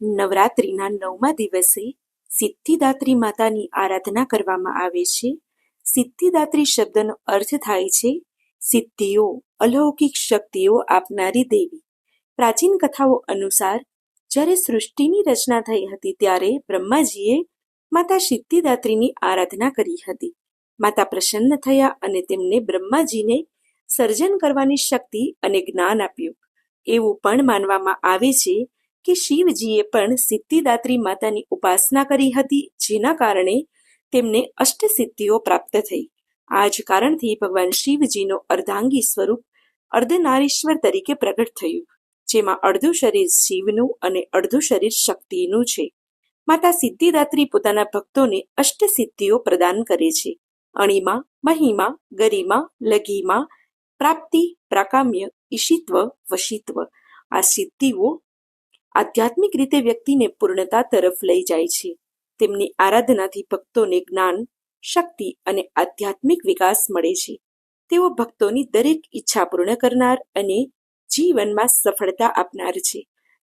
નવરાત્રિના 9મા દિવસે સિદ્ધિદાત્રી માતાની આરાધના કરવામાં આવે છે. સિદ્ધિદાત્રી શબ્દનો અર્થ થાય છે સિદ્ધિઓ, અલૌકિક શક્તિઓ આપનારી દેવી. પ્રાચીન કથાઓ અનુસાર જ્યારે સૃષ્ટિની રચના થઈ હતી ત્યારે બ્રહ્માજીએ માતા સિદ્ધિદાત્રીની આરાધના કરી હતી. માતા પ્રસન્ન થયા અને તેમને બ્રહ્માજીને સર્જન કરવાની શક્તિ અને જ્ઞાન આપ્યું. એવું પણ માનવામાં આવે છે કે શિવજીએ પણ સિદ્ધિદાત્રી માતાની ઉપાસના કરી હતી, જેના કારણે તેમને અષ્ટસિદ્ધિઓ પ્રાપ્ત થઈ. આ જ કારણથી ભગવાન શિવજીનો અર્ધાંગી સ્વરૂપ અર્ધનારીશ્વર તરીકે પ્રગટ થયું, જેમાં અડધું શરીર શિવનું અને અડધું શરીર શક્તિનું છે. માતા સિદ્ધિદાત્રી પોતાના ભક્તોને અષ્ટસિદ્ધિઓ પ્રદાન કરે છે: અણિમા, મહિમા, ગરિમા, લઘિમા, પ્રાપ્તિ, પ્રાકામ્ય, ઈશિત્વ, વશિત્વ. આ સિદ્ધિઓ આધ્યાત્મિક રીતે વ્યક્તિને પૂર્ણતા તરફ લઈ જાય છે. તેમની આરાધનાથી ભક્તોને જ્ઞાન, શક્તિ અને આધ્યાત્મિક વિકાસ મળે છે. તેઓ ભક્તોની દરેક ઈચ્છા પૂર્ણ કરનાર અને જીવનમાં સફળતા આપનાર છે.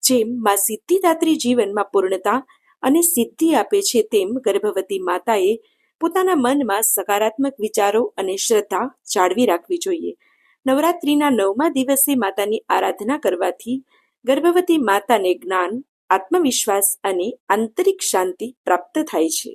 જેમ મા સિદ્ધિદાત્રી જીવનમાં પૂર્ણતા અને સિદ્ધિ આપે છે, તેમ ગર્ભવતી માતાએ પોતાના મનમાં સકારાત્મક વિચારો અને શ્રદ્ધા જાળવી રાખવી જોઈએ. નવરાત્રિના 9મા દિવસે માતાની આરાધના કરવાથી ગર્ભવતી માતાને જ્ઞાન, આત્મવિશ્વાસ અને આંતરિક શાંતિ પ્રાપ્ત થાય છે.